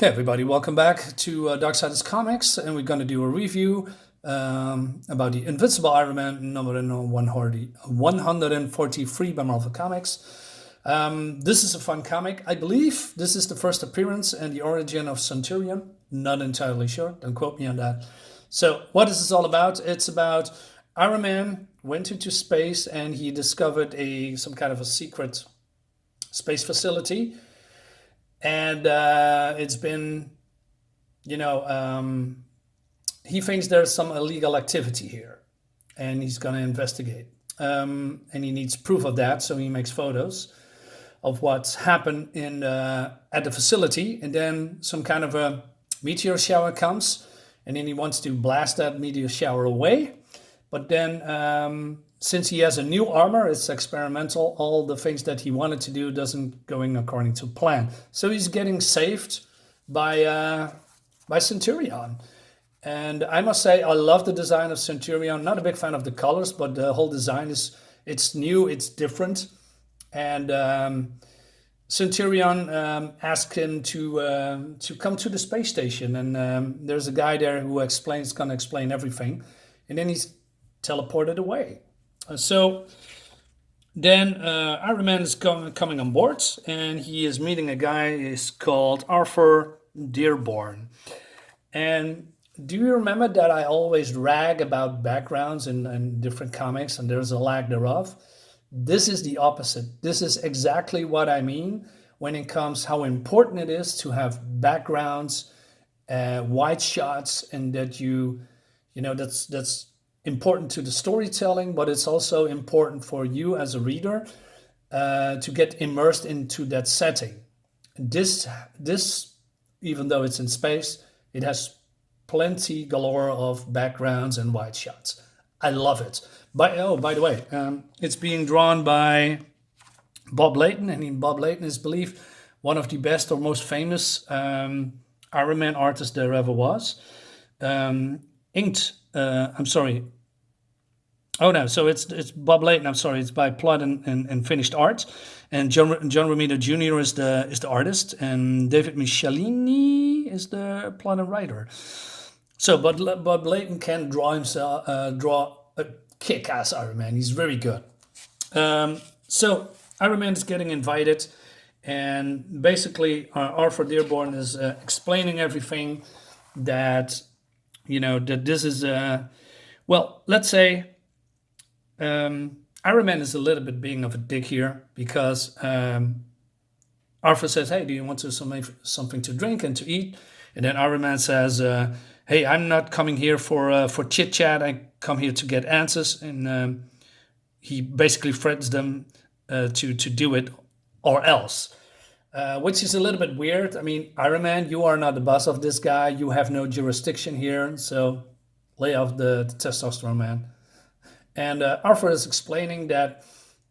Okay, everybody, welcome back to Darksiders Comics, and we're going to do a review about the Invincible Iron Man number 143 by Marvel Comics. This is a fun comic. I believe this is the first appearance and the origin of Sunturion. Not entirely sure. Don't quote me on that. So, what is this all about? It's about Iron Man went into space and he discovered some kind of a secret space facility, and it's been, you know, he thinks there's some illegal activity here, and he's going to investigate. And he needs proof of that, so he makes photos of what's happened at the facility, and then some kind of a meteor shower comes, and then he wants to blast that meteor shower away. But then, since he has a new armor, it's experimental. All the things that he wanted to do doesn't going according to plan. So he's getting saved by Sunturion. And I must say, I love the design of Sunturion. Not a big fan of the colors, but the whole design it's new, it's different. And Centurion asked him to come to the space station, and there's a guy there who going to explain everything, and then he's teleported away. So then Iron Man is coming on board, and he is meeting a guy is called Arthur Dearborn. And do you remember that I always rag about backgrounds in different comics, and there's a lack thereof? This is the opposite. This is exactly what I mean when it comes how important it is to have backgrounds, wide shots, and that that's important to the storytelling, but it's also important for you as a reader to get immersed into that setting. This, even though it's in space, it has plenty galore of backgrounds and wide shots. I love it. By the way, it's being drawn by Bob Layton, and Bob Layton is believed one of the best or most famous Iron Man artists there ever was. Inked. I'm sorry. Oh no, so it's Bob Layton. I'm sorry, it's by Plot and Finished Art, and John Romita Jr. is the artist, and David Michelini is the plot and writer. So, Bob Layton can draw a kick-ass Iron Man. He's very good. So Iron Man is getting invited, and basically Arthur Dearborn is explaining everything that that this is well, let's say Iron Man is a little bit being of a dick here because Arthur says, "Hey, do you want something to drink and to eat?" And then Iron Man says, "Hey, I'm not coming here for chit chat. I come here to get answers." And he basically threatens them to do it or else, which is a little bit weird. I mean, Iron Man, you are not the boss of this guy. You have no jurisdiction here, so lay off the testosterone, man. And Arthur is explaining that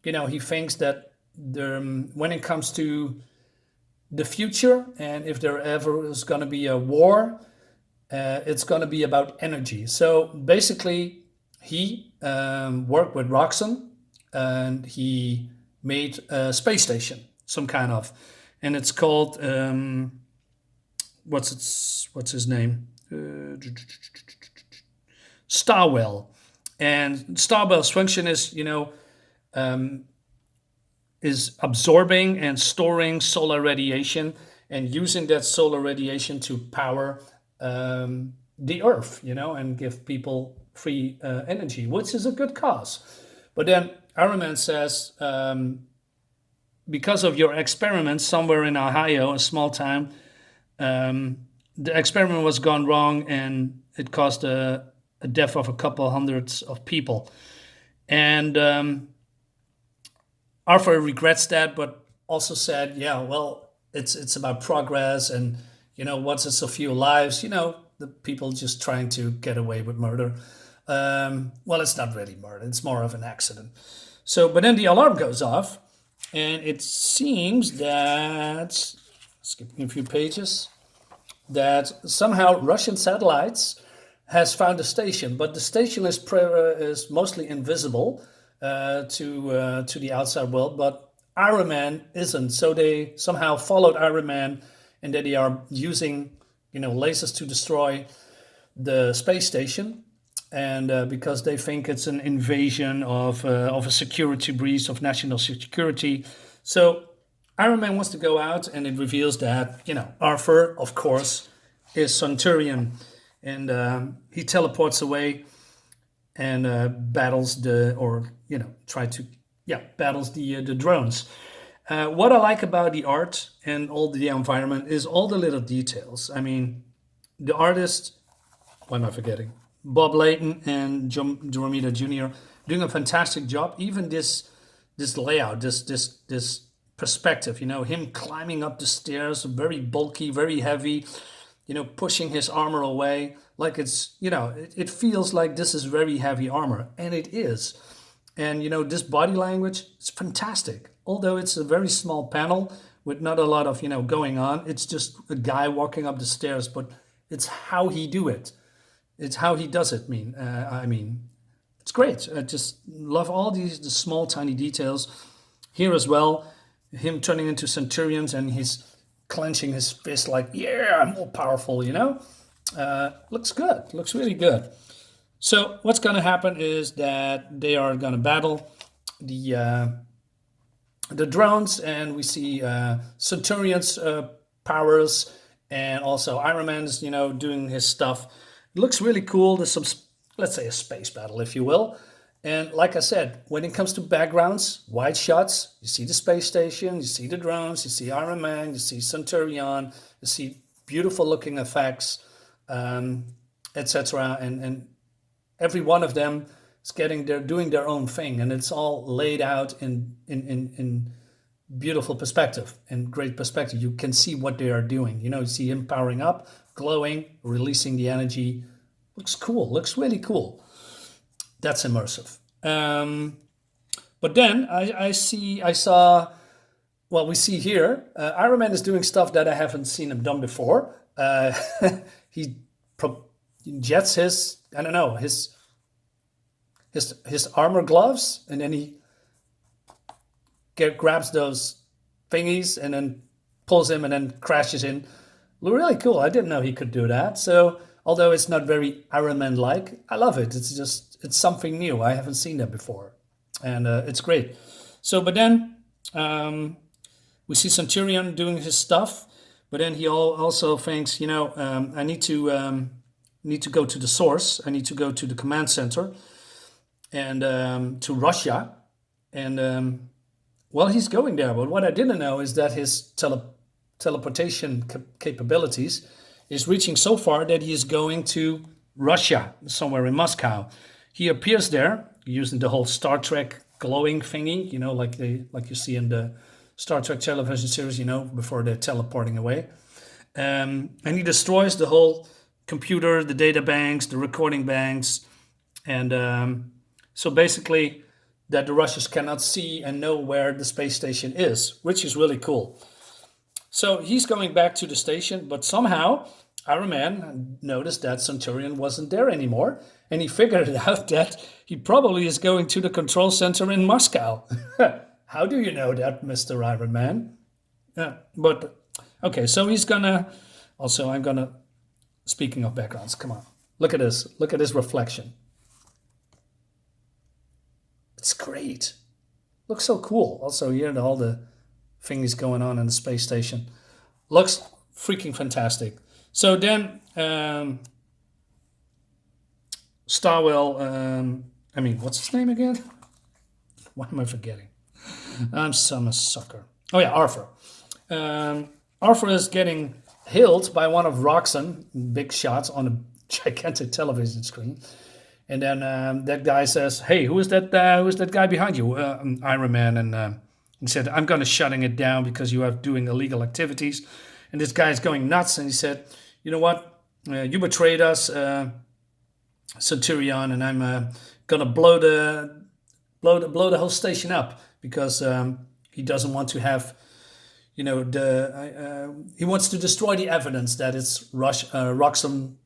he thinks that when it comes to the future, and if there ever is going to be a war, it's going to be about energy. So basically, he worked with Roxxon, and he made a space station, some kind of, and it's called what's his name? Starwell. And Starwell's function is absorbing and storing solar radiation and using that solar radiation to power the Earth, and give people free energy, which is a good cause. But then Iron Man says, because of your experiment somewhere in Ohio, a small town, the experiment was gone wrong and it caused a death of a couple hundreds of people. And Arthur regrets that, but also said, yeah, well, it's about progress, and once it's a few lives, the people just trying to get away with murder. Well, it's not really murder, it's more of an accident. So, but then the alarm goes off, and it seems that, skipping a few pages, that somehow Russian satellites has found a station, but the station is mostly invisible to the outside world, but Iron Man isn't. So they somehow followed Iron Man and that they are using, lasers to destroy the space station, and because they think it's an invasion of a security breach of national security. So Iron Man wants to go out, and it reveals that Arthur, of course, is Sunturion, and he teleports away and battles battles the drones. What I like about the art and all the environment is all the little details. I mean, the artist, why am I forgetting? Bob Layton and John Romita Jr. doing a fantastic job. Even this layout, this perspective, him climbing up the stairs, very bulky, very heavy, pushing his armor away, like it feels like this is very heavy armor, and it is. And this body language is fantastic. Although it's a very small panel with not a lot of going on, it's just a guy walking up the stairs, but it's how he do it. It's how he does it. I mean, it's great. I just love all the small, tiny details here as well. Him turning into Centurions, and he's clenching his fist like, yeah, I'm more powerful. Looks good. Looks really good. So what's going to happen is that they are going to battle the drones, and we see Centurion's powers, and also Iron Man's doing his stuff. It looks really cool. There's some, let's say, a space battle, if you will. And like I said, when it comes to backgrounds, wide shots, you see the space station, you see the drones, you see Iron Man, you see Sunturion, you see beautiful looking effects, etc. And every one of them is doing their own thing, and it's all laid out in beautiful perspective and great perspective. You can see what they are doing. You see him powering up, glowing, releasing the energy. Looks cool. Looks really cool. That's immersive. But then we see here, Iron Man is doing stuff that I haven't seen him done before. He jets his armor gloves, and then he grabs those thingies and then pulls him and then crashes in. Really cool. I didn't know he could do that. So although it's not very Iron Man-like, I love it. It's something new. I haven't seen that before, and it's great. So, but then we see Centurion doing his stuff, but then he also thinks, I need to go to the source. I need to go to the command center and to Russia, and he's going there. But what I didn't know is that his teleportation capabilities is reaching so far that he is going to Russia, somewhere in Moscow. He appears there using the whole Star Trek glowing thingy, like you see in the Star Trek television series, before they're teleporting away. And he destroys the whole computer, the data banks, the recording banks, and so basically that the Russians cannot see and know where the space station is, which is really cool. So he's going back to the station, but somehow Iron Man noticed that Sunturion wasn't there anymore, and he figured out that he probably is going to the control center in Moscow. How do you know that, Mr. Iron Man? But okay, so he's gonna. Also, I'm gonna. Speaking of backgrounds, come on, look at this. Look at this reflection. It's great. Looks so cool. Also, here all the things going on in the space station. Looks freaking fantastic. So then, Starwell. What's his name again? Why am I forgetting? I'm a sucker. Oh yeah, Arthur. Arthur is getting hit by one of Roxxon, big shots on a gigantic television screen. And then that guy says, "Hey, who is that guy behind you?" Iron Man. And he said, "I'm going to shutting it down because you are doing illegal activities." And this guy is going nuts. And he said, "You know what? You betrayed us, Sunturion, and I'm going to blow the whole station up because he doesn't want to have, he wants to destroy the evidence that it's Roxxon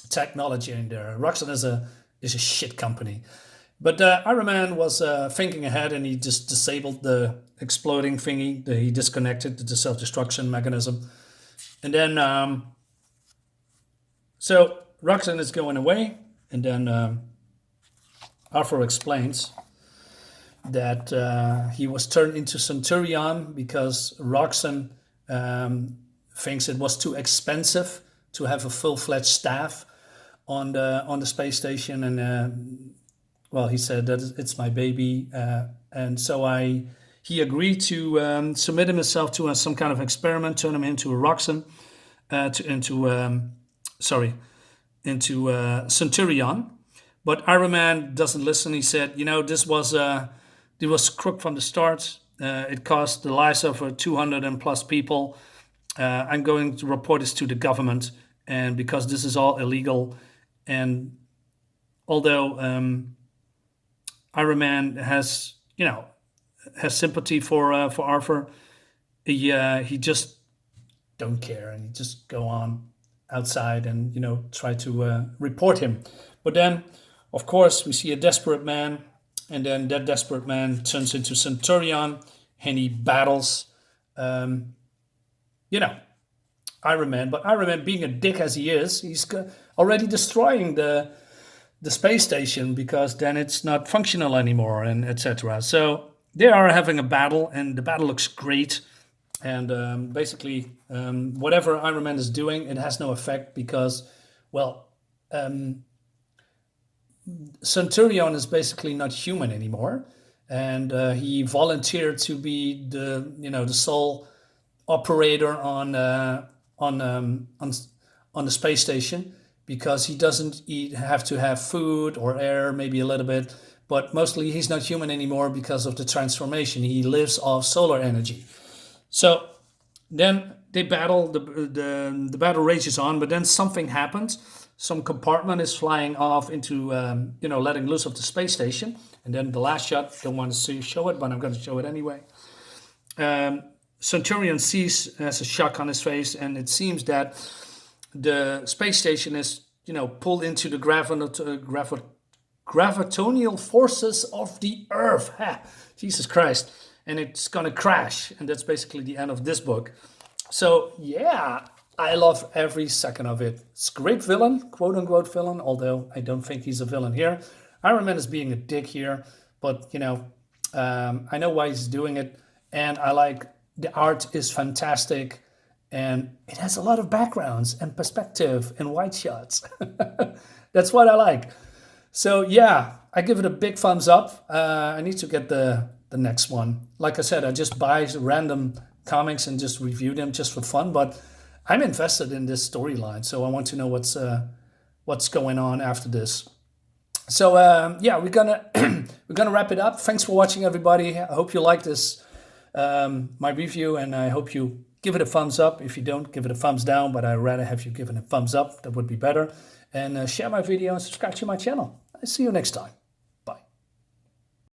technology in there. Roxxon is a shit company." But Iron Man was thinking ahead, and he just disabled the exploding thingy. He disconnected the self-destruction mechanism. And then, so Roxanne is going away, and then Arthur explains that he was turned into Sunturion because Roxanne thinks it was too expensive to have a full-fledged staff on the space station, and well, he said that it's my baby, and so he agreed to submit himself to some kind of experiment, turn him into a Roxanne, into Sunturion. But Iron Man doesn't listen. He said, this was crook from the start. It cost the lives of 200 and plus people. I'm going to report this to the government, and because this is all illegal. And although Iron Man has sympathy for Arthur, he just don't care, and he just go on outside and try to report him. But then, of course, we see a desperate man, and then that desperate man turns into Sunturion, and he battles, Iron Man. But Iron Man, being a dick as he is, he's already destroying the space station because then it's not functional anymore, and etc. So they are having a battle, and the battle looks great. And basically, whatever Iron Man is doing, it has no effect because, well, Sunturion is basically not human anymore, and he volunteered to be the sole operator on the space station because he doesn't have to have food or air, maybe a little bit, but mostly he's not human anymore because of the transformation. He lives off solar energy. So then they battle, the battle rages on, but then something happens. Some compartment is flying off into, letting loose of the space station. And then the last shot, don't want to show it, but I'm going to show it anyway. Sunturion has a shock on his face, and it seems that the space station is, pulled into the gravitational forces of the Earth. Ha! Jesus Christ. And it's going to crash. And that's basically the end of this book. So, yeah, I love every second of it. It's a great villain, quote-unquote villain, although I don't think he's a villain here. Iron Man is being a dick here, but, I know why he's doing it. And I like the art is fantastic. And it has a lot of backgrounds and perspective and wide shots. That's what I like. So, yeah, I give it a big thumbs up. I need to get the next one. Like I said, I just buy random comics and just review them just for fun, but I'm invested in this storyline, so I want to know what's going on after this. So yeah, we're gonna wrap it up. Thanks for watching, everybody. I hope you like this my review, and I hope you give it a thumbs up. If you don't, give it a thumbs down, but I'd rather have you give it a thumbs up. That would be better. And share my video and subscribe to my channel. I'll see you next time.